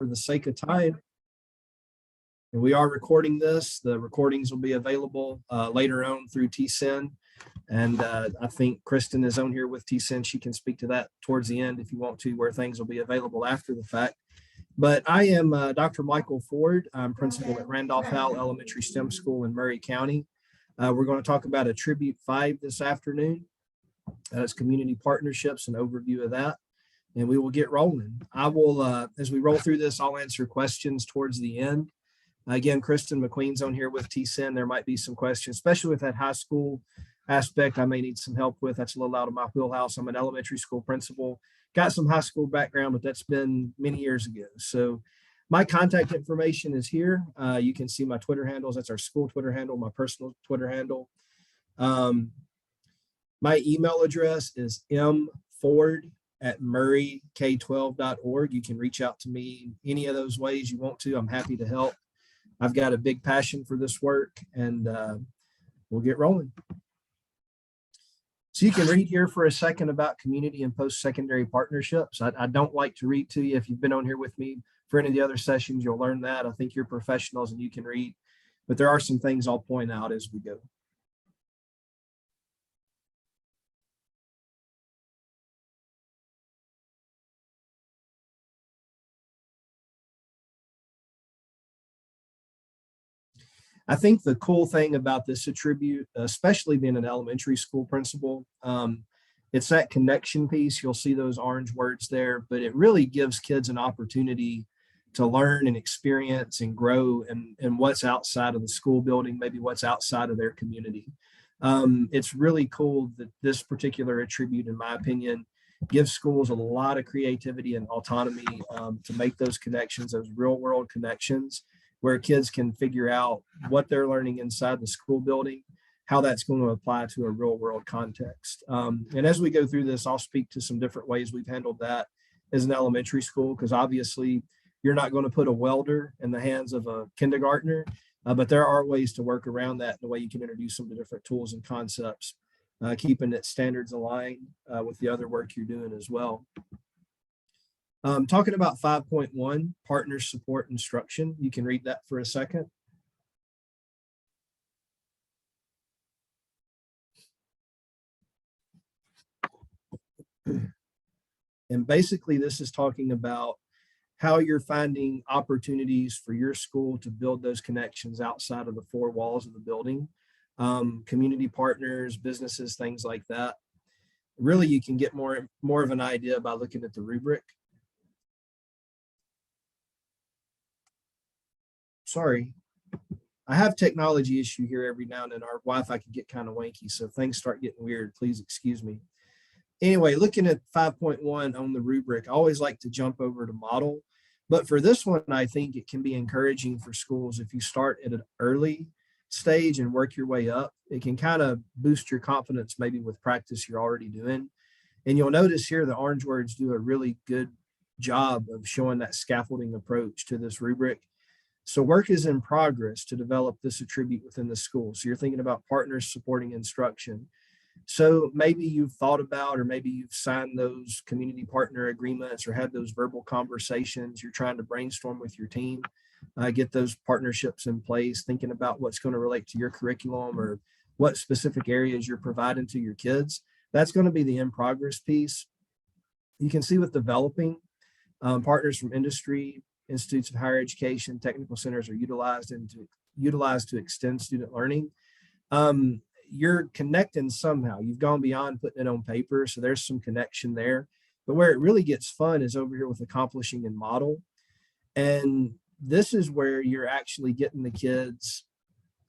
for the sake of time. And we are recording this. The recordings will be available later on through TSEN. And I think Kristen is on here with TSEN. She can speak to that towards the end if you want to, where things will be available after the fact. But I am Dr. Michael Ford. I'm principal at Randolph Howell Elementary STEM School in Murray County. We're going to talk about Attribute 5 this afternoon. It's community partnerships, an overview of that. And we will get rolling. I will, as we roll through this, I'll answer questions towards the end. Again, Kristen McQueen's on here with TSEN. There might be some questions, especially with that high school aspect I may need some help with. That's a little out of my wheelhouse. I'm an elementary school principal, got some high school background, but that's been many years ago. So my contact information is here. You can see my Twitter handles. That's our school Twitter handle, my personal Twitter handle. My email address is mford@murrayk12.org. You can reach out to me any of those ways you want to. I'm happy to help. I've got a big passion for this work, and we'll get rolling. So you can read here for a second about community and post-secondary partnerships. I don't like to read to you. If you've been on here with me for any of the other sessions, you'll learn that. I think you're professionals and you can read, but there are some things I'll point out as we go. I think the cool thing about this attribute, especially being an elementary school principal, it's that connection piece. You'll see those orange words there, but it really gives kids an opportunity to learn and experience and grow and what's outside of the school building, maybe what's outside of their community. It's really cool that this particular attribute, in my opinion, gives schools a lot of creativity and autonomy to make those connections, those real world connections, where kids can figure out what they're learning inside the school building, how that's going to apply to a real world context. And as we go through this, I'll speak to some different ways we've handled that as an elementary school, because obviously you're not going to put a welder in the hands of a kindergartner, but there are ways to work around that in the way you can introduce some of the different tools and concepts, keeping it standards aligned with the other work you're doing as well. Talking about 5.1, partners support instruction. You can read that for a second. And basically this is talking about how you're finding opportunities for your school to build those connections outside of the four walls of the building, community partners, businesses, things like that. Really, you can get more of an idea by looking at the rubric. Sorry, I have technology issue here every now and then. Our Wi-Fi can get kind of wanky, so if things start getting weird, please excuse me. Anyway, looking at 5.1 on the rubric, I always like to jump over to model. But for this one, I think it can be encouraging for schools if you start at an early stage and work your way up. It can kind of boost your confidence maybe with practice you're already doing. And you'll notice here the orange words do a really good job of showing that scaffolding approach to this rubric. So work is in progress to develop this attribute within the school. So you're thinking about partners supporting instruction. So maybe you've thought about, or maybe you've signed those community partner agreements or had those verbal conversations. You're trying to brainstorm with your team, get those partnerships in place, thinking about what's going to relate to your curriculum or what specific areas you're providing to your kids. That's going to be the in progress piece. You can see with developing partners from industry, institutes of higher education, technical centers are utilized to extend student learning. You're connecting somehow. You've gone beyond putting it on paper, so there's some connection there. But where it really gets fun is over here with accomplishing and model. And this is where you're actually getting the kids,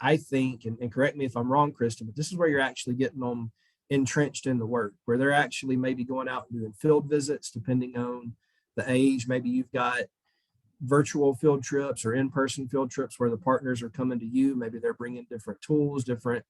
I think, and correct me if I'm wrong, Kristen, but this is where you're actually getting them entrenched in the work, where they're actually maybe going out and doing field visits, depending on the age. Maybe you've got virtual field trips or in-person field trips where the partners are coming to you. Maybe they're bringing different tools, different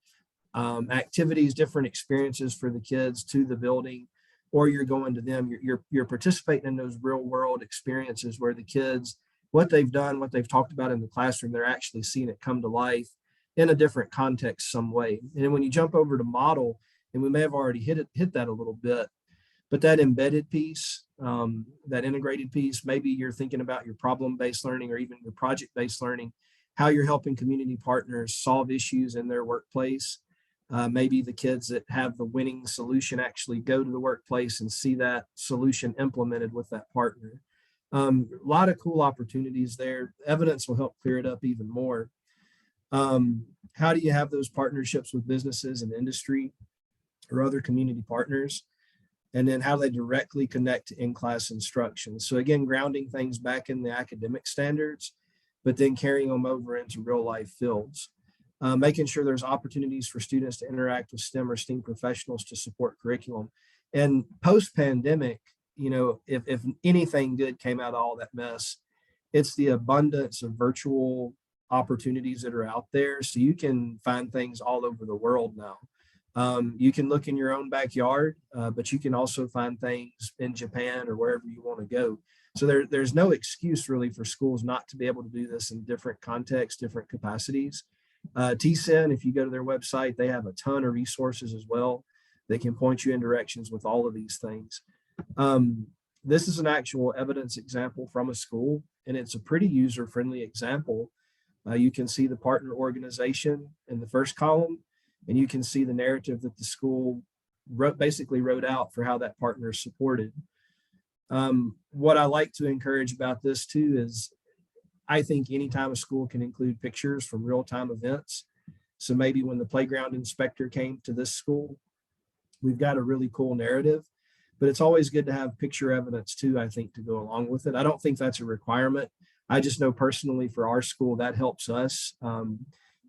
activities, different experiences for the kids to the building, or you're going to them. You're participating in those real world experiences where the kids, what they've done, what they've talked about in the classroom, they're actually seeing it come to life in a different context some way. And then when you jump over to model, and we may have already hit that a little bit, But that embedded piece, that integrated piece, maybe you're thinking about your problem-based learning or even your project-based learning, how you're helping community partners solve issues in their workplace. Maybe the kids that have the winning solution actually go to the workplace and see that solution implemented with that partner. A lot of cool opportunities there. Evidence will help clear it up even more. How do you have those partnerships with businesses and industry or other community partners? And then how they directly connect to in-class instruction. So again, grounding things back in the academic standards, but then carrying them over into real life fields. Making sure there's opportunities for students to interact with STEM or STEAM professionals to support curriculum. And post-pandemic, you know, if anything good came out of all that mess, it's the abundance of virtual opportunities that are out there. So you can find things all over the world now. You can look in your own backyard, but you can also find things in Japan or wherever you want to go. So there's no excuse really for schools not to be able to do this in different contexts, different capacities. TSEN, if you go to their website, they have a ton of resources as well that can point you in directions with all of these things. This is an actual evidence example from a school, and it's a pretty user-friendly example. You can see the partner organization in the first column, and you can see the narrative that the school basically wrote out for how that partner is supported. What I like to encourage about this too is I think anytime a school can include pictures from real-time events. So maybe when the playground inspector came to this school, we've got a really cool narrative, but it's always good to have picture evidence too, I think, to go along with it. I don't think that's a requirement. I just know personally for our school, that helps us.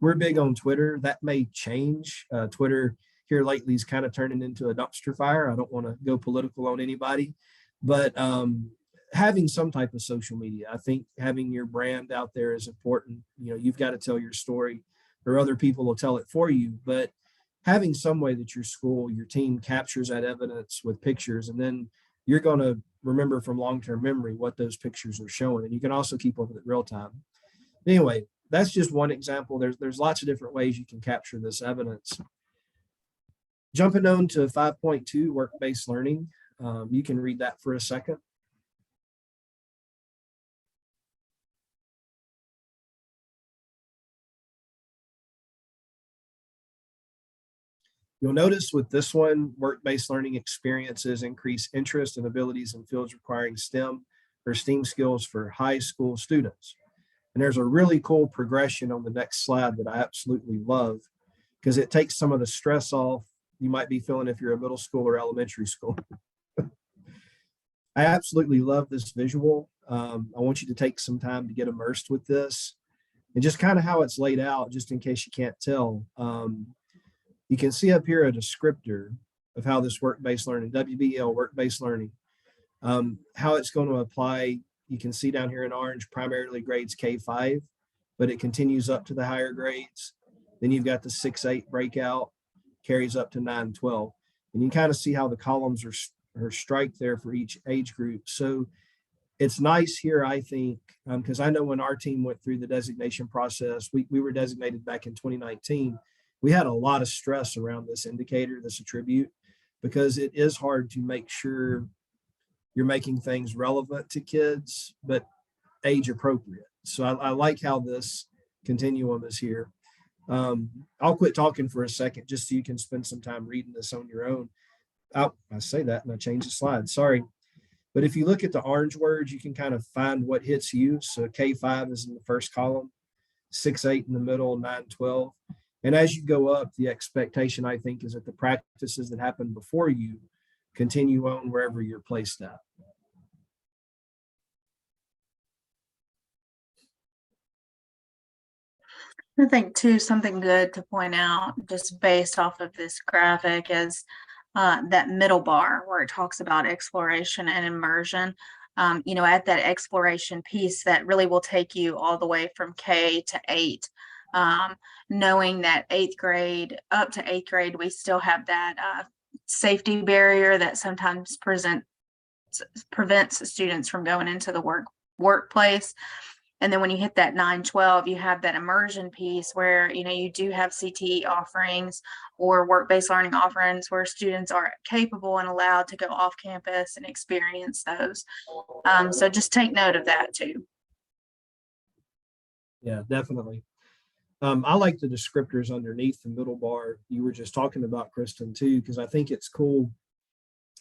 We're big on Twitter. That may change. Twitter here lately is kind of turning into a dumpster fire. I don't want to go political on anybody, but having some type of social media, I think having your brand out there is important. You know, you've got to tell your story or other people will tell it for you, but having some way that your school, your team captures that evidence with pictures, and then you're going to remember from long-term memory what those pictures are showing. And you can also keep up with it real time. Anyway, that's just one example. There's lots of different ways you can capture this evidence. Jumping on to 5.2, work-based learning. You can read that for a second. You'll notice with this one, work-based learning experiences increase interest and abilities in fields requiring STEM or STEAM skills for high school students. And there's a really cool progression on the next slide that I absolutely love because it takes some of the stress off you might be feeling if you're a middle school or elementary school. I absolutely love this visual. I want you to take some time to get immersed with this and just kind of how it's laid out, just in case you can't tell. You can see up here a descriptor of how this work-based learning, WBL, work-based learning, how it's going to apply. You can see down here in orange, primarily grades K-5, but it continues up to the higher grades. Then you've got the 6-8 breakout, carries up to 9-12. And you can kind of see how the columns are striped there for each age group. So it's nice here, I think, because I know when our team went through the designation process, we were designated back in 2019. We had a lot of stress around this indicator, this attribute, because it is hard to make sure you're making things relevant to kids, but age appropriate. So I like how this continuum is here. I'll quit talking for a second just so you can spend some time reading this on your own. I say that and I change the slide, sorry. But if you look at the orange words, you can kind of find what hits you. So K-5 is in the first column, 6-8 in the middle, 9-12. And as you go up, the expectation, I think, is that the practices that happen before you continue on wherever you're placed at. I think too, something good to point out just based off of this graphic is that middle bar where it talks about exploration and immersion. You know, at that exploration piece that really will take you all the way from K to 8. Knowing that 8th grade up to 8th grade, we still have that safety barrier that sometimes prevents students from going into the workplace. And then when you hit that 9-12, you have that immersion piece where, you do have CTE offerings or work-based learning offerings where students are capable and allowed to go off campus and experience those. So just take note of that too. Yeah, definitely. I like the descriptors underneath the middle bar you were just talking about, Kristen, too, because I think it's cool.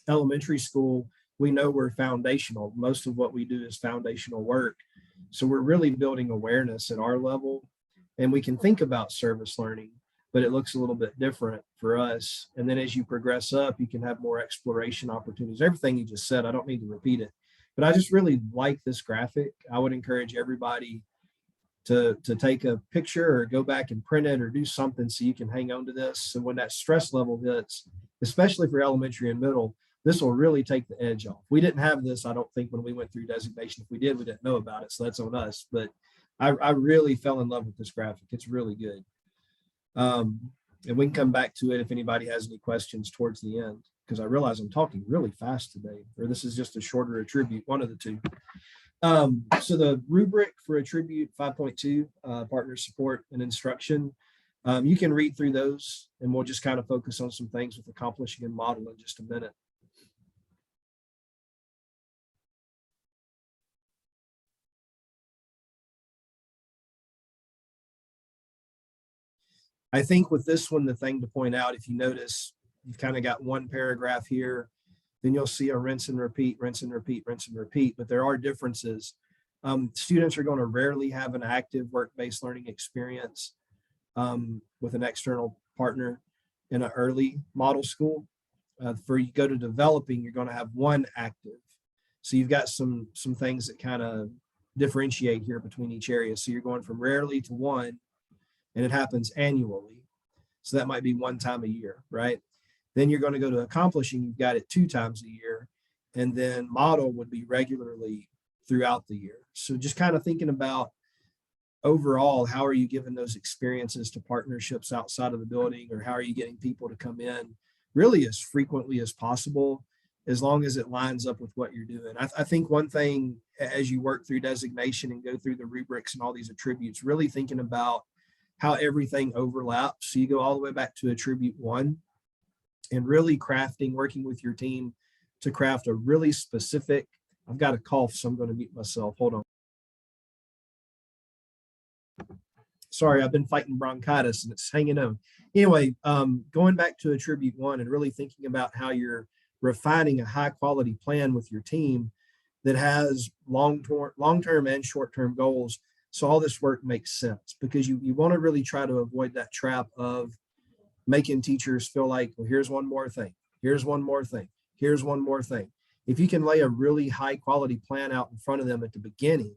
Elementary school, we know we're foundational. Most of what we do is foundational work. So we're really building awareness at our level, and we can think about service learning, but it looks a little bit different for us. And then as you progress up, you can have more exploration opportunities. Everything you just said, I don't need to repeat it, but I just really like this graphic. I would encourage everybody to take a picture or go back and print it or do something so you can hang on to this. So when that stress level hits, especially for elementary and middle, this will really take the edge off. We didn't have this, I don't think, when we went through designation. If we did, we didn't know about it. So that's on us. But I really fell in love with this graphic. It's really good. And we can come back to it if anybody has any questions towards the end, because I realize I'm talking really fast today, or this is just a shorter attribute, one of the two. So the rubric for attribute 5.2, partner support and instruction, you can read through those, and we'll just kind of focus on some things with accomplishing and model in just a minute. I think with this one, the thing to point out, if you notice, you've kind of got one paragraph here, then you'll see a rinse and repeat, rinse and repeat, rinse and repeat, but there are differences. Students are going to rarely have an active work-based learning experience with an external partner in an early model school. For you go to developing, you're going to have one active. So you've got some things that kind of differentiate here between each area. So you're going from rarely to one, and it happens annually. So that might be one time a year, right? Then you're going to go to accomplishing, you've got it 2 times a year. And then model would be regularly throughout the year. So just kind of thinking about overall, how are you giving those experiences to partnerships outside of the building, or how are you getting people to come in really as frequently as possible, as long as it lines up with what you're doing. I think one thing as you work through designation and go through the rubrics and all these attributes, really thinking about how everything overlaps. So you go all the way back to attribute 1 and really crafting, working with your team to craft a really specific, I've got a cough, so I'm going to mute myself. Hold on. Sorry, I've been fighting bronchitis and it's hanging on. Anyway, going back to attribute 1 and really thinking about how you're refining a high quality plan with your team that has long-term and short-term goals. So all this work makes sense, because you want to really try to avoid that trap of making teachers feel like, well, here's one more thing. Here's one more thing. Here's one more thing. If you can lay a really high quality plan out in front of them at the beginning,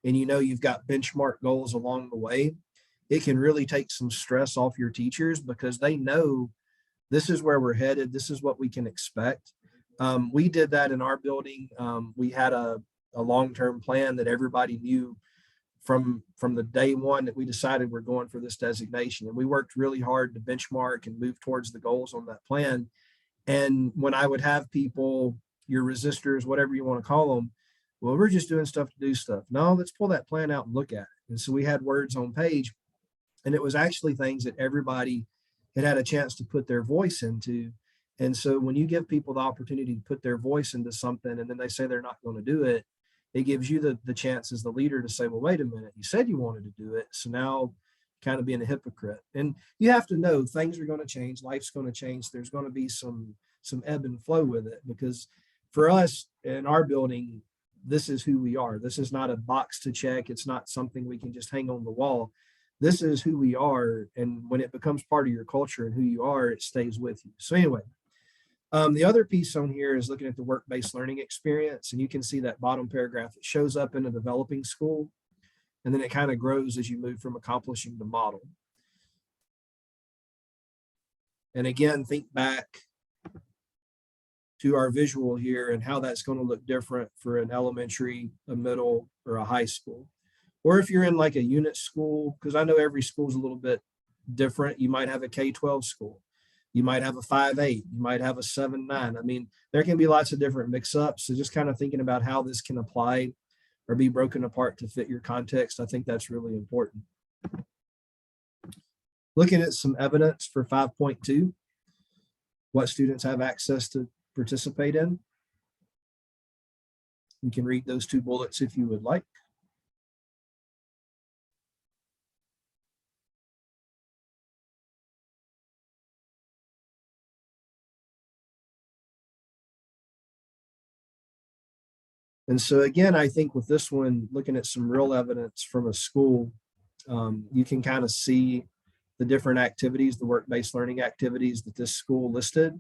and you've got benchmark goals along the way, it can really take some stress off your teachers, because they know this is where we're headed. This is what we can expect. We did that in our building. We had a long-term plan that everybody knew from the day one that we decided we're going for this designation. And we worked really hard to benchmark and move towards the goals on that plan. And when I would have people, your resistors, whatever you want to call them, well, we're just doing stuff to do stuff. No, let's pull that plan out and look at it. And so we had words on page, and it was actually things that everybody had a chance to put their voice into. And so when you give people the opportunity to put their voice into something, and then they say they're not going to do it, it gives you the chance as the leader to say, well, wait a minute, you said you wanted to do it. So now kind of being a hypocrite. And you have to know things are going to change. Life's going to change. There's going to be some ebb and flow with it, because for us in our building, this is who we are. This is not a box to check. It's not something we can just hang on the wall. This is who we are. And when it becomes part of your culture and who you are, it stays with you. So anyway, the other piece on here is looking at the work-based learning experience. And you can see that bottom paragraph, it shows up in a developing school. And then it kind of grows as you move from accomplishing to model. And again, think back to our visual here and how that's going to look different for an elementary, a middle, or a high school. Or if you're in like a unit school, because I know every school is a little bit different. You might have a K-12 school. You might have a 5-8. You might have a 7-9. I mean, there can be lots of different mix-ups. So just kind of thinking about how this can apply or be broken apart to fit your context. I think that's really important. Looking at some evidence for 5.2, what students have access to participate in. You can read those two bullets if you would like. And so again, I think with this one, looking at some real evidence from a school, you can kind of see the different activities, the work-based learning activities that this school listed.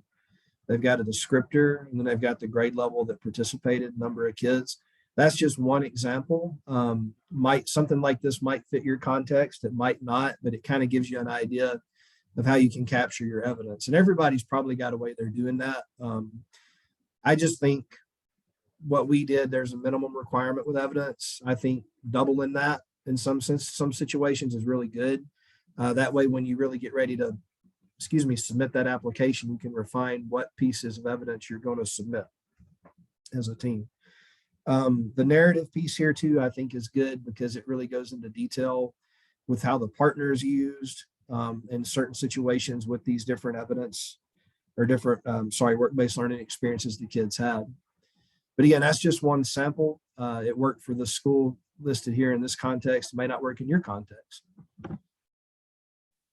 They've got a descriptor, and then they've got the grade level that participated, number of kids. That's just one example. Something like this might fit your context. It might not, but it kind of gives you an idea of how you can capture your evidence. And everybody's probably got a way they're doing that. I just think what we did, there's a minimum requirement with evidence. I think doubling that in some situations is really good. That way, when you really get ready to, submit that application, you can refine what pieces of evidence you're going to submit as a team. The narrative piece here too, I think is good because it really goes into detail with how the partners used in certain situations with these different evidence or different, work-based learning experiences the kids had. But again, that's just one sample. It worked for the school listed here in this context. It may not work in your context.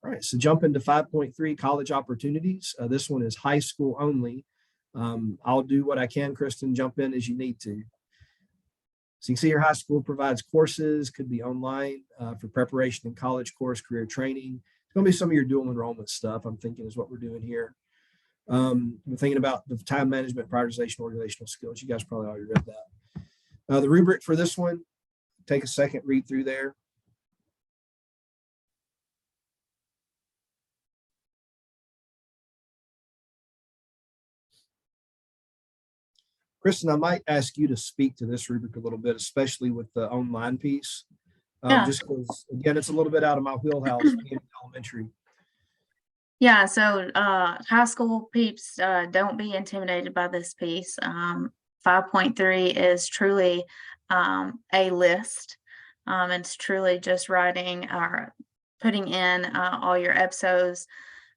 All right, so jump into 5.3, college opportunities. This one is high school only. I'll do what I can, Kristen, jump in as you need to. So you can see your high school provides courses, could be online for preparation in college course, career training. It's going to be some of your dual enrollment stuff, I'm thinking is what we're doing here. We're thinking about the time management, prioritization, organizational skills. You guys probably already read that. The rubric for this one, take a second, read through there. Kristen, I might ask you to speak to this rubric a little bit, especially with the online piece. Just because, again, it's a little bit out of my wheelhouse in elementary. Yeah, so high school peeps, don't be intimidated by this piece. 5.3 is truly a list. It's truly just writing or putting in all your EBSOs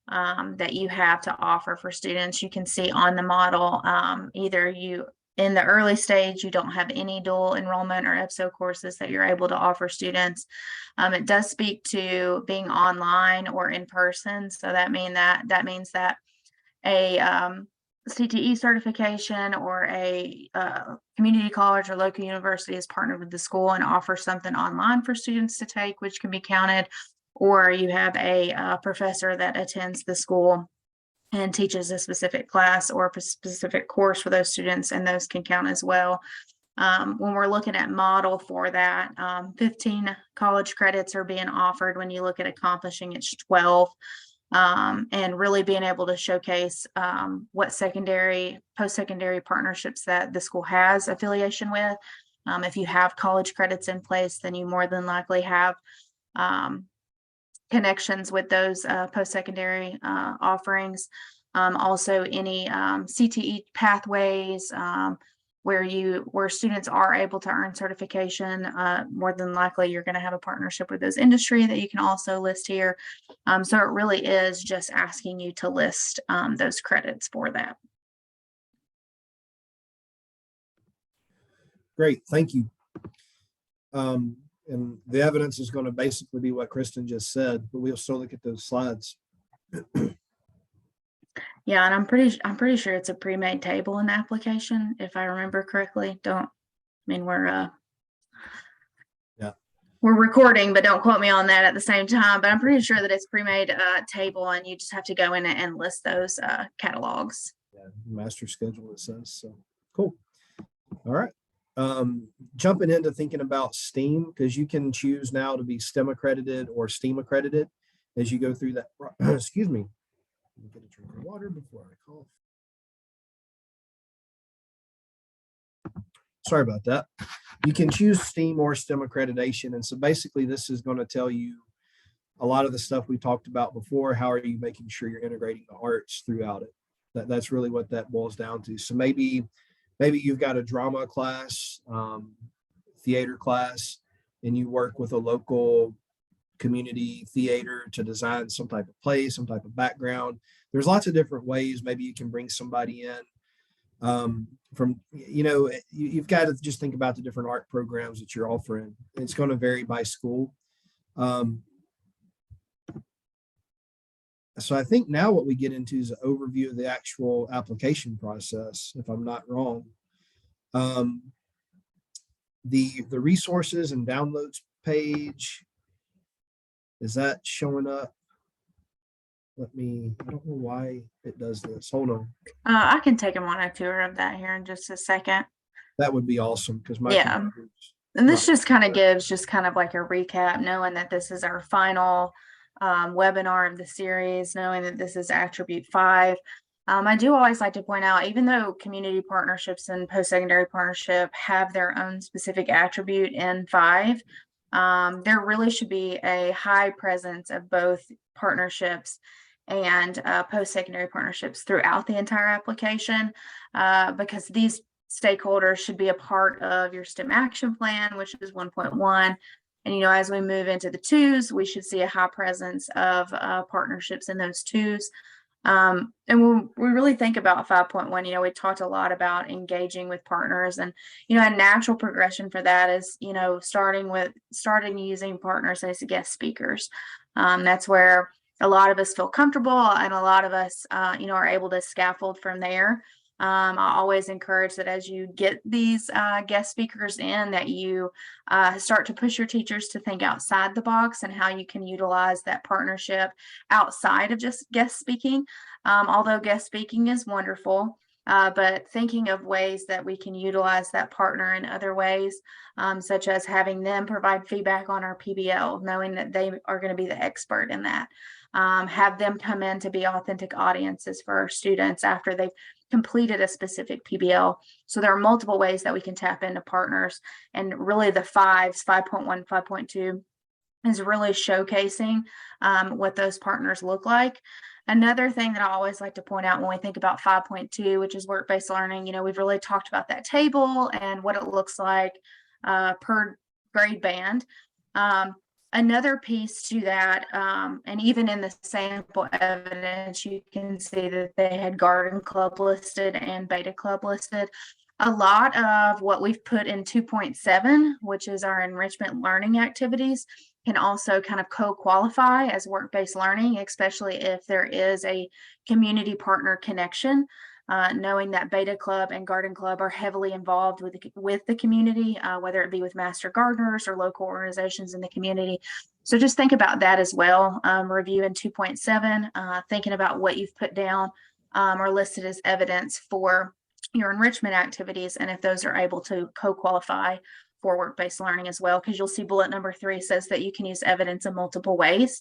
that you have to offer for students. You can see on the model, either you in the early stage, you don't have any dual enrollment or EBSO courses that you're able to offer students. It does speak to being online or in person. So that means that a CTE certification or a community college or local university is partnered with the school and offers something online for students to take, which can be counted. Or you have a professor that attends the school and teaches a specific class or a specific course for those students, and those can count as well. When we're looking at model for that, 15 college credits are being offered. When you look at accomplishing, it's 12. And really being able to showcase what post-secondary partnerships that the school has affiliation with. If you have college credits in place, then you more than likely have connections with those post-secondary offerings. Also any CTE pathways where students are able to earn certification, more than likely you're going to have a partnership with those industry that you can also list here. So it really is just asking you to list those credits for that. Great, thank you. And the evidence is going to basically be what Kristen just said, but we'll still look at those slides. Yeah, and I'm pretty sure it's a pre-made table in the application, if I remember correctly. We're recording, but don't quote me on that at the same time. But I'm pretty sure that it's pre-made table, and you just have to go in and list those catalogs. Yeah, master schedule, it says. So cool. All right. Jumping into thinking about STEAM, because you can choose now to be STEM accredited or STEAM accredited as you go through that. Excuse me. Let me get a drink of water before I cough. Sorry about that. You can choose STEAM or STEM accreditation. And so basically this is going to tell you a lot of the stuff we talked about before. How are you making sure you're integrating the arts throughout it? That's really what that boils down to. So maybe you've got a drama class, theater class and you work with a local community theater to design some type of play, some type of background. There's lots of different ways. Maybe you can bring somebody in from, you've got to just think about the different art programs that you're offering. It's going to vary by school. So I think now what we get into is an overview of the actual application process, if I'm not wrong. The resources and downloads page, is that showing up? I don't know why it does this. Hold on. I can take them on a tour of that here in just a second. That would be awesome because my Yeah. And this just kind of gives just kind of like a recap, knowing that this is our final webinar of the series, knowing that this is attribute 5. I do always like to point out, even though community partnerships and post-secondary partnership have their own specific attribute in 5, there really should be a high presence of both partnerships and post-secondary partnerships throughout the entire application, because these stakeholders should be a part of your STEM action plan, which is 1.1. And, as we move into the 2s, we should see a high presence of partnerships in those 2s. And when we really think about 5.1, we talked a lot about engaging with partners, and, a natural progression for that is, starting using partners as guest speakers. That's where a lot of us feel comfortable, and a lot of us, are able to scaffold from there. I always encourage that as you get these guest speakers in, that you start to push your teachers to think outside the box and how you can utilize that partnership outside of just guest speaking. Although guest speaking is wonderful, but thinking of ways that we can utilize that partner in other ways, such as having them provide feedback on our PBL, knowing that they are going to be the expert in that. Have them come in to be authentic audiences for our students after they've completed a specific PBL. So there are multiple ways that we can tap into partners, and really the 5s, 5.1, 5.2 is really showcasing what those partners look like. Another thing that I always like to point out when we think about 5.2, which is work-based learning, we've really talked about that table and what it looks like per grade band. Another piece to that, and even in the sample evidence, you can see that they had Garden Club listed and Beta Club listed. A lot of what we've put in 2.7, which is our enrichment learning activities, can also kind of co-qualify as work-based learning, especially if there is a community partner connection. Knowing that Beta Club and Garden Club are heavily involved with the community, whether it be with master gardeners or local organizations in the community. So just think about that as well. Review in 2.7, thinking about what you've put down or listed as evidence for your enrichment activities, and if those are able to co-qualify for work-based learning as well, because you'll see bullet number 3 says that you can use evidence in multiple ways.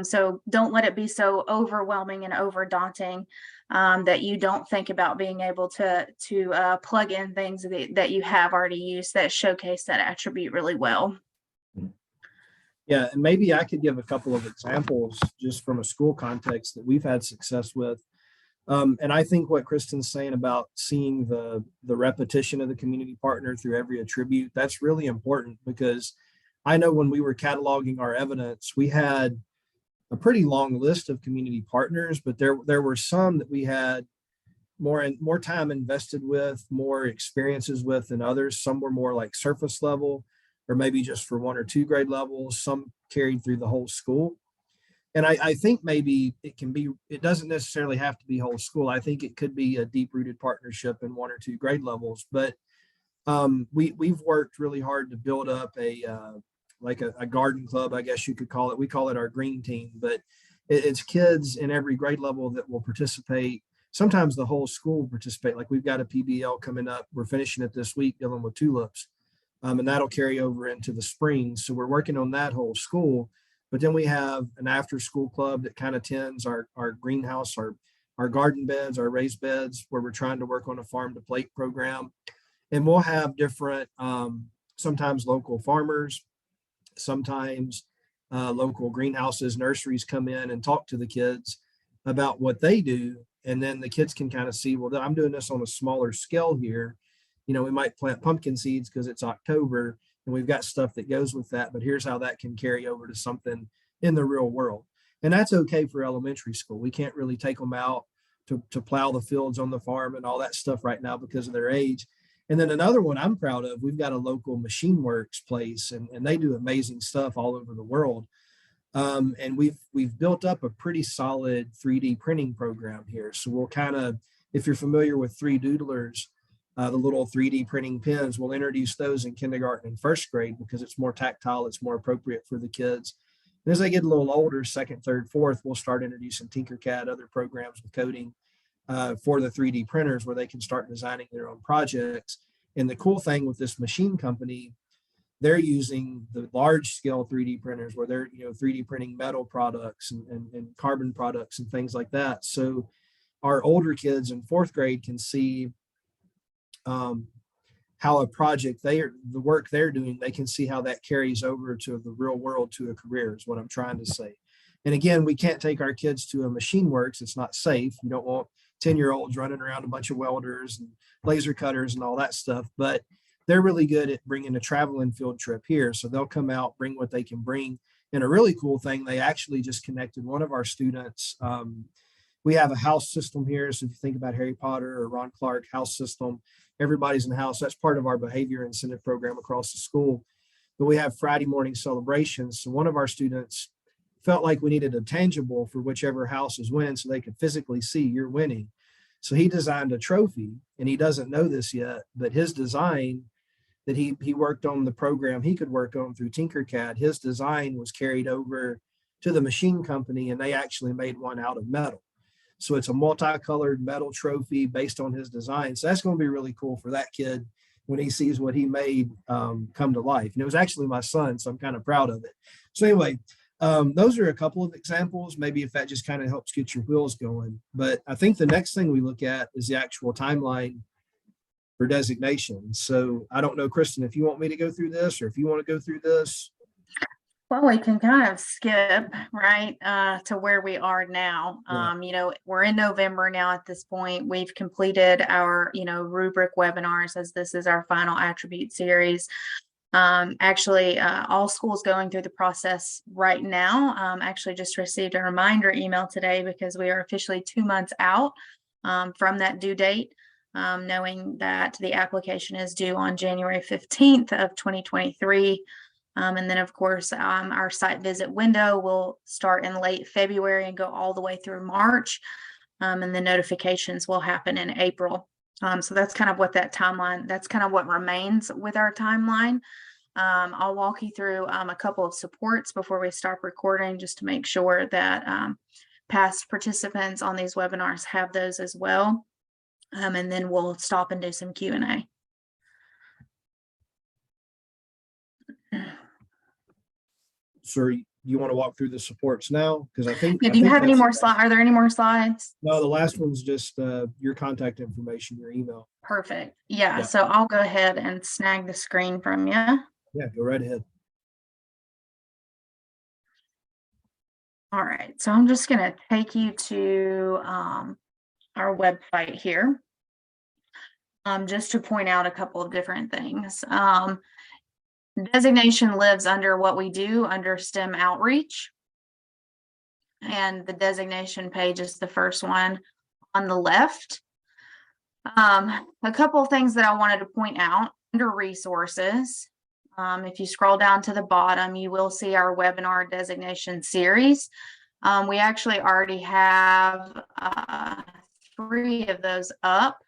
So don't let it be so overwhelming and over daunting that you don't think about being able to plug in things that you have already used that showcase that attribute really well. Yeah, and maybe I could give a couple of examples just from a school context that we've had success with. And I think what Kristen's saying about seeing the repetition of the community partner through every attribute, that's really important, because I know when we were cataloging our evidence, we had a pretty long list of community partners, but there were some that we had more time invested with, more experiences with than others. Some were more like surface level, or maybe just for 1 or 2 grade levels. Some carried through the whole school. And I think maybe it doesn't necessarily have to be whole school. I think it could be a deep-rooted partnership in 1 or 2 grade levels. But we've worked really hard to build up a garden club, I guess you could call it. We call it our green team, but it's kids in every grade level that will participate. Sometimes the whole school will participate. Like we've got a PBL coming up. We're finishing it this week dealing with tulips. And that'll carry over into the spring. So we're working on that whole school. But then we have an after school club that kind of tends our greenhouse, our garden beds, our raised beds, where we're trying to work on a farm to plate program. And we'll have different, sometimes local farmers, sometimes local greenhouses, nurseries come in and talk to the kids about what they do. And then the kids can kind of see, well, I'm doing this on a smaller scale here. We might plant pumpkin seeds because it's October, and we've got stuff that goes with that, but here's how that can carry over to something in the real world. And that's okay for elementary school. We can't really take them out to plow the fields on the farm and all that stuff right now because of their age. And then another one I'm proud of, we've got a local machine works place, and they do amazing stuff all over the world. And we've built up a pretty solid 3D printing program here. So we'll kind of, if you're familiar with 3Doodlers, the little 3D printing pens, we'll introduce those in kindergarten and first grade because it's more tactile, it's more appropriate for the kids. And as they get a little older, second, third, fourth, we'll start introducing Tinkercad, other programs with coding for the 3D printers where they can start designing their own projects. And the cool thing with this machine company, they're using the large scale 3D printers where they're 3D printing metal products and carbon products and things like that. So our older kids in fourth grade can see how a project the work they're doing, they can see how that carries over to the real world, to a career, is what I'm trying to say. And again, we can't take our kids to a machine works. It's not safe. You don't want 10-year-olds running around a bunch of welders and laser cutters and all that stuff, but they're really good at bringing a traveling field trip here. So they'll come out, bring what they can bring. And a really cool thing, they actually just connected one of our students. We have a house system here. So if you think about Harry Potter or Ron Clark house system, everybody's in the house. That's part of our behavior incentive program across the school. But we have Friday morning celebrations. So one of our students felt like we needed a tangible for whichever house is winning so they could physically see you're winning. So he designed a trophy, and he doesn't know this yet, but his design that he worked on, the program he could work on through Tinkercad, his design was carried over to the machine company, and they actually made one out of metal. So it's a multicolored metal trophy based on his design. So that's going to be really cool for that kid when he sees what he made come to life. And it was actually my son, so I'm kind of proud of it. So anyway, those are a couple of examples, maybe if that just kind of helps get your wheels going. But I think the next thing we look at is the actual timeline for designation. So I don't know, Kristen, if you want me to go through this or if you want to go through this. Well, we can kind of skip right to where we are now. Yeah. We're in November now at this point. We've completed our, rubric webinars, as this is our final attribute series. Actually, all schools going through the process right now. Actually just received a reminder email today because we are officially 2 months out from that due date, knowing that the application is due on January 15th of 2023. And then, of course, our site visit window will start in late February and go all the way through March. And the notifications will happen in April. So that's kind of what that timeline, that's kind of what remains with our timeline. I'll walk you through a couple of supports before we start recording, just to make sure that past participants on these webinars have those as well. And then we'll stop and do some Q&A. So you want to walk through the supports now? Because I think. Do you have any more slides? Are there any more slides? No, the last one's just your contact information, your email. Perfect. Yeah. So I'll go ahead and snag the screen from you. Yeah, go right ahead. All right. So I'm just going to take you to our website here. Just to point out a couple of different things. Designation lives under what we do under STEM outreach. And the designation page is the first one on the left. A couple of things that I wanted to point out under resources. If you scroll down to the bottom, you will see our webinar designation series. We actually already have 3 of those up.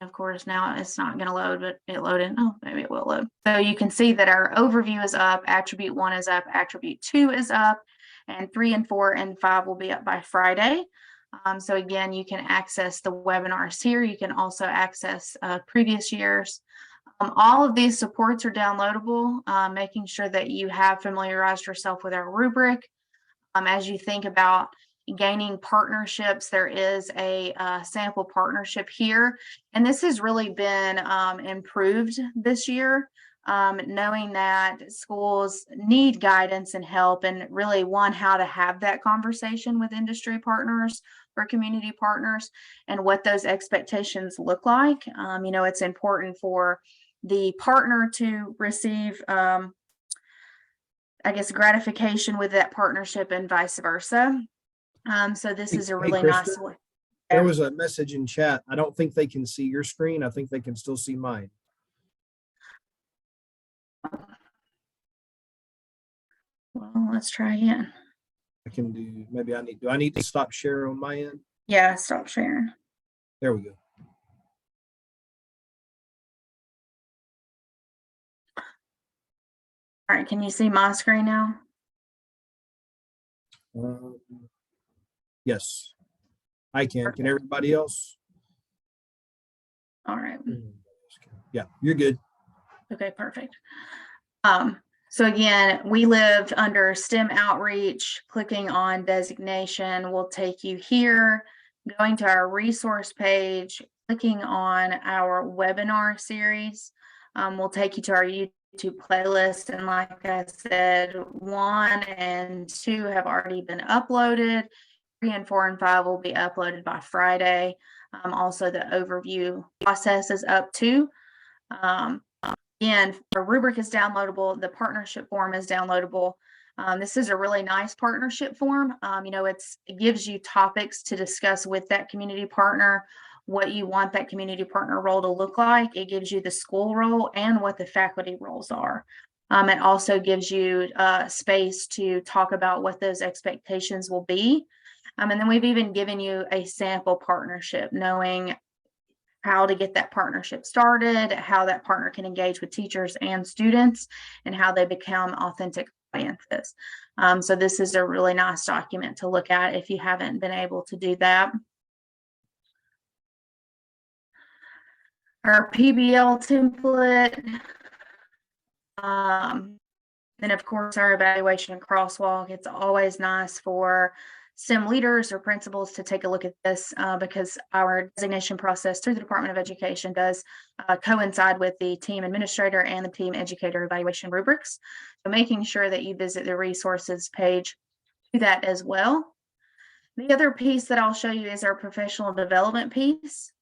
Of course, now it's not going to load, but it loaded. Oh, maybe it will load. So you can see that our overview is up, attribute 1 is up, attribute 2 is up, and 3 and 4 and 5 will be up by Friday. So again, you can access the webinars here. You can also access previous years. All of these supports are downloadable, making sure that you have familiarized yourself with our rubric. As you think about gaining partnerships, there is a sample partnership here, and this has really been improved this year, knowing that schools need guidance and help, and really how to have that conversation with industry partners or community partners and what those expectations look like. It's important for the partner to receive, I guess, gratification with that partnership and vice versa. So this is a Hey, really Krista, nice way. there was a message in chat. I don't think they can see your screen. I think they can still see mine. Well, let's try again. I can do, maybe do I need to stop share on my end? Yeah, stop sharing. There we go. All right, can you see my screen now? Yes, I can. Can everybody else? All right. Yeah, you're good. Okay, perfect. So again, we live under STEM outreach. Clicking on designation will take you here. Going to our resource page, clicking on our webinar series will take you to our YouTube playlist. And like I said, 1 and 2 have already been uploaded. 3 and 4 and 5 will be uploaded by Friday. Also, the overview process is up too. And our rubric is downloadable. The partnership form is downloadable. This is a really nice partnership form. It gives you topics to discuss with that community partner, what you want that community partner role to look like. It gives you the school role and what the faculty roles are. It also gives you space to talk about what those expectations will be. And then we've even given you a sample partnership, knowing how to get that partnership started, how that partner can engage with teachers and students, and how they become authentic audiences. So this is a really nice document to look at if you haven't been able to do that. Our PBL template, and of course our evaluation crosswalk. It's always nice for STEM leaders or principals to take a look at this because our designation process through the Department of Education does coincide with the team administrator and the team educator evaluation rubrics. So making sure that you visit the resources page to that as well. The other piece that I'll show you is our professional development piece.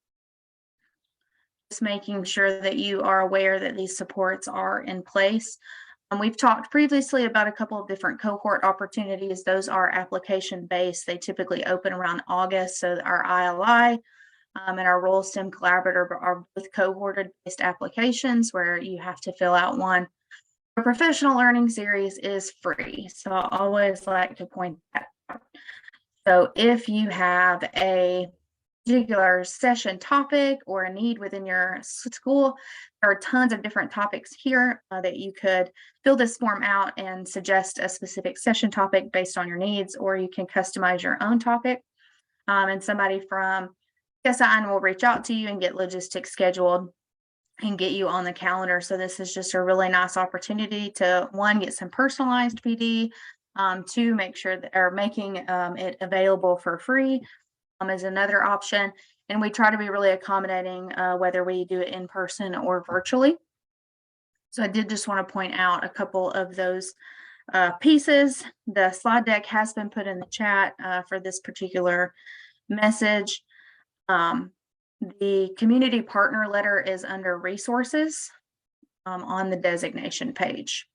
Just making sure that you are aware that these supports are in place. We've talked previously about a couple of different cohort opportunities. Those are application-based. They typically open around August. So our ILI and our Role STEM Collaborator are both cohorted-based applications where you have to fill out one. Our professional learning series is free. So I always like to point that out. So if you have a particular session topic or a need within your school, there are tons of different topics here that you could fill this form out and suggest a specific session topic based on your needs, or you can customize your own topic. And somebody from SIN will reach out to you and get logistics scheduled and get you on the calendar. So this is just a really nice opportunity to, 1, get some personalized PD, 2, make sure that or making it available for free is another option. And we try to be really accommodating whether we do it in person or virtually. So I did just want to point out a couple of those pieces. The slide deck has been put in the chat for this particular message. The community partner letter is under resources on the designation page.